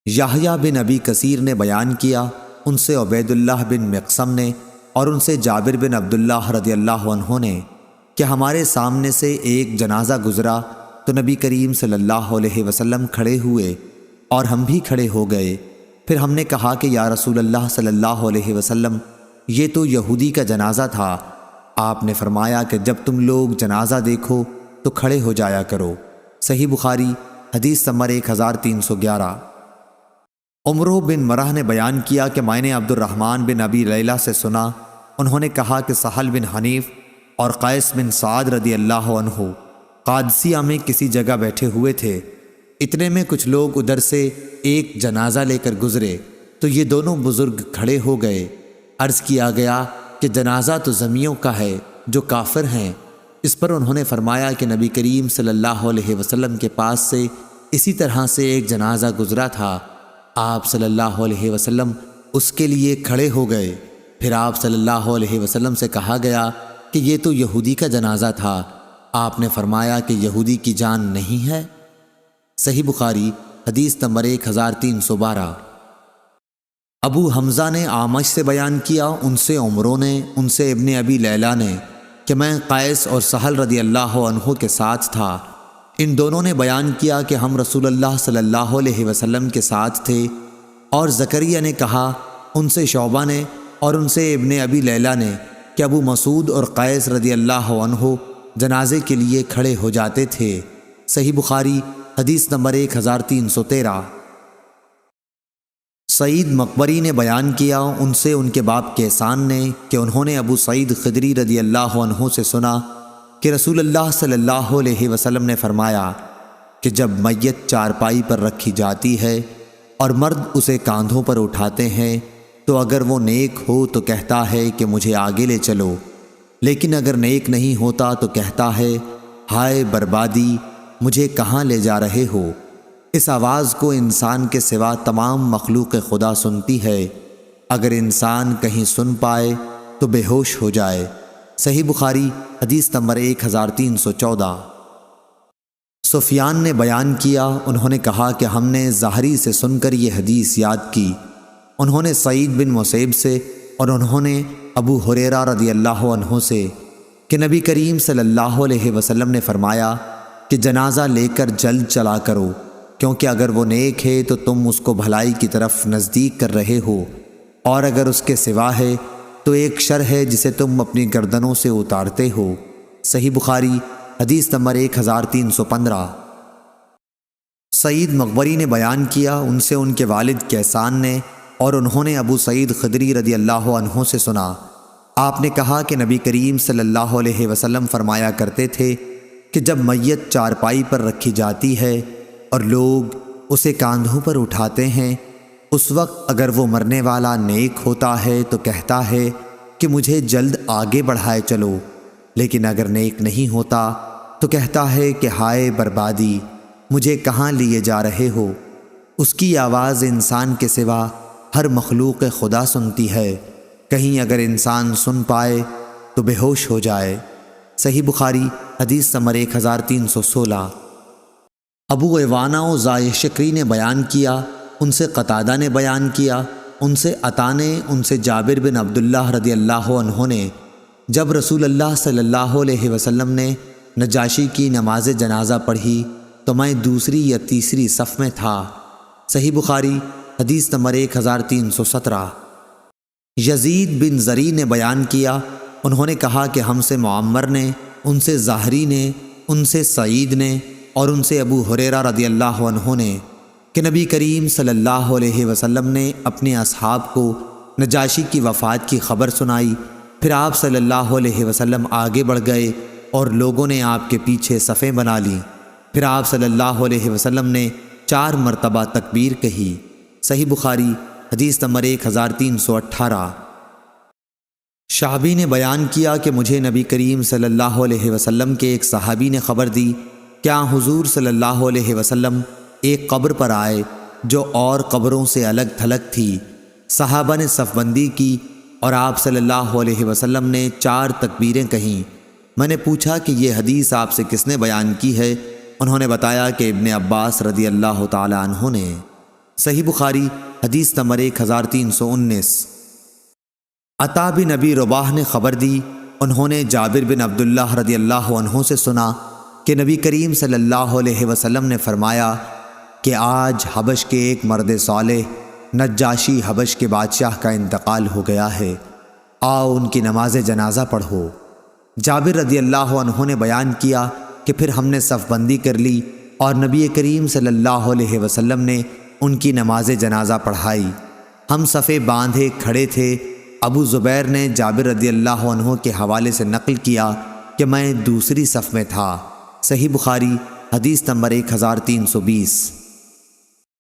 یحییٰ بن ابی کثیر نے بیان کیا، ان سے عبید اللہ بن مقسم نے اور ان سے جابر بن عبداللہ رضی اللہ عنہ نے کہ ہمارے سامنے سے ایک جنازہ گزرا تو نبی کریم صلی اللہ علیہ وسلم کھڑے ہوئے اور ہم بھی کھڑے ہو گئے۔ پھر ہم نے کہا کہ یا رسول اللہ صلی اللہ علیہ وسلم، یہ تو یہودی کا جنازہ تھا۔ آپ نے فرمایا کہ جب تم لوگ جنازہ دیکھو تو کھڑے ہو جایا کرو۔ صحیح بخاری حدیث نمبر 1311۔ عمرو بن مرہ نے بیان کیا کہ میں نے عبد الرحمن بن ابی لیلہ سے سنا، انہوں نے کہا کہ سہل بن حنیف اور قیس بن سعد رضی اللہ عنہ قادسیہ میں کسی جگہ بیٹھے ہوئے تھے۔ اتنے میں کچھ لوگ ادھر سے ایک جنازہ لے کر گزرے تو یہ دونوں بزرگ کھڑے ہو گئے۔ عرض کیا گیا کہ جنازہ تو زمیوں کا ہے جو کافر ہیں۔ اس پر انہوں نے فرمایا کہ نبی کریم صلی اللہ علیہ وسلم کے پاس سے اسی طرح سے ایک جنازہ گزرا تھا۔ آپ صلی اللہ علیہ وسلم اس کے لیے کھڑے ہو گئے۔ پھر آپ صلی اللہ علیہ وسلم سے کہا گیا کہ یہ تو یہودی کا جنازہ تھا۔ آپ نے فرمایا کہ یہودی کی جان نہیں ہے۔ صحیح بخاری حدیث نمبر 1312۔ ابو حمزہ نے اعمش سے بیان کیا، ان سے عمرو نے، ان سے ابن ابی لیلہ نے کہ میں قیس اور سہل رضی اللہ عنہ کے ساتھ تھا۔ ان دونوں نے بیان کیا کہ ہم رسول اللہ صلی اللہ علیہ وسلم کے ساتھ تھے۔ اور زکریا نے کہا، ان سے شعبہ نے اور ان سے ابن ابی لیلہ نے کہ ابو مسعود اور قیس رضی اللہ عنہ جنازے کے لیے کھڑے ہو جاتے تھے۔ صحیح بخاری حدیث نمبر 1313۔ سعید مقبری نے بیان کیا، ان سے ان کے باپ کیسان نے کہ انہوں نے ابو سعید خدری رضی اللہ عنہ سے سنا کہ رسول اللہ صلی اللہ علیہ وسلم نے فرمایا کہ جب میت چارپائی پر رکھی جاتی ہے اور مرد اسے کاندھوں پر اٹھاتے ہیں تو اگر وہ نیک ہو تو کہتا ہے کہ مجھے آگے لے چلو، لیکن اگر نیک نہیں ہوتا تو کہتا ہے ہائے بربادی، مجھے کہاں لے جا رہے ہو۔ اس آواز کو انسان کے سوا تمام مخلوق خدا سنتی ہے، اگر انسان کہیں سن پائے تو بے ہوش ہو جائے۔ صحیح بخاری حدیث نمبر 1314۔ سفیان نے بیان کیا، انہوں نے کہا کہ ہم نے زہری سے سن کر یہ حدیث یاد کی۔ انہوں نے سعید بن مسیب سے اور انہوں نے ابو ہریرہ رضی اللہ عنہ سے کہ نبی کریم صلی اللہ علیہ وسلم نے فرمایا کہ جنازہ لے کر جلد چلا کرو، کیونکہ اگر وہ نیک ہے تو تم اس کو بھلائی کی طرف نزدیک کر رہے ہو، اور اگر اس کے سوا ہے تو ایک شر ہے جسے تم اپنی گردنوں سے اتارتے ہو۔ صحیح بخاری حدیث نمبر 1315۔ سعید مقبری نے بیان کیا، ان سے ان کے والد کیسان نے اور انہوں نے ابو سعید خدری رضی اللہ عنہ سے سنا۔ آپ نے کہا کہ نبی کریم صلی اللہ علیہ وسلم فرمایا کرتے تھے کہ جب میت چارپائی پر رکھی جاتی ہے اور لوگ اسے کاندھوں پر اٹھاتے ہیں، اس وقت اگر وہ مرنے والا نیک ہوتا ہے تو کہتا ہے کہ مجھے جلد آگے بڑھائے چلو، لیکن اگر نیک نہیں ہوتا تو کہتا ہے کہ ہائے بربادی، مجھے کہاں لیے جا رہے ہو۔ اس کی آواز انسان کے سوا ہر مخلوق خدا سنتی ہے، کہیں اگر انسان سن پائے تو بے ہوش ہو جائے۔ صحیح بخاری حدیث نمبر 1316۔ ابو عوانہ و زائے شکری نے بیان کیا، ان سے قتادہ نے بیان کیا، ان سے عطا نے، ان سے جابر بن عبداللہ رضی اللہ عنہ نے جب رسول اللہ صلی اللہ علیہ وسلم نے نجاشی کی نماز جنازہ پڑھی تو میں دوسری یا تیسری صف میں تھا۔ صحیح بخاری حدیث نمبر 1317۔ یزید بن زری نے بیان کیا، انہوں نے کہا کہ ہم سے معمر نے، ان سے زہری نے، ان سے سعید نے اور ان سے ابو ہریرہ رضی اللہ عنہ نے کہ نبی کریم صلی اللہ علیہ وسلم نے اپنے اصحاب کو نجاشی کی وفات کی خبر سنائی۔ پھر آپ صلی اللہ علیہ وسلم آگے بڑھ گئے اور لوگوں نے آپ کے پیچھے صفیں بنا لیں۔ پھر آپ صلی اللہ علیہ وسلم نے 4 مرتبہ تکبیر کہی۔ صحیح بخاری حدیث نمبر 1318۔ شعبی نے بیان کیا کہ مجھے نبی کریم صلی اللہ علیہ وسلم کے ایک صحابی نے خبر دی کہ حضور صلی اللہ علیہ وسلم ایک قبر پر آئے جو اور قبروں سے الگ تھلگ تھی۔ صحابہ نے صف بندی کی اور آپ صلی اللہ علیہ وسلم نے 4 تکبیریں کہیں۔ میں نے پوچھا کہ یہ حدیث آپ سے کس نے بیان کی ہے؟ انہوں نے بتایا کہ ابن عباس رضی اللہ تعالی عنہ نے۔ صحیح بخاری حدیث نمبر 1319۔ عطا بن نبی رباح نے خبر دی، انہوں نے جابر بن عبداللہ رضی اللہ عنہ سے سنا کہ نبی کریم صلی اللہ علیہ وسلم نے فرمایا کہ آج حبش کے ایک مرد صالح نجاشی حبش کے بادشاہ کا انتقال ہو گیا ہے، آؤ ان کی نماز جنازہ پڑھو۔ جابر رضی اللہ عنہ نے بیان کیا کہ پھر ہم نے صف بندی کر لی اور نبی کریم صلی اللہ علیہ وسلم نے ان کی نماز جنازہ پڑھائی۔ ہم صفے باندھے کھڑے تھے۔ ابو زبیر نے جابر رضی اللہ عنہ کے حوالے سے نقل کیا کہ میں دوسری صف میں تھا۔ صحیح بخاری حدیث نمبر 1320۔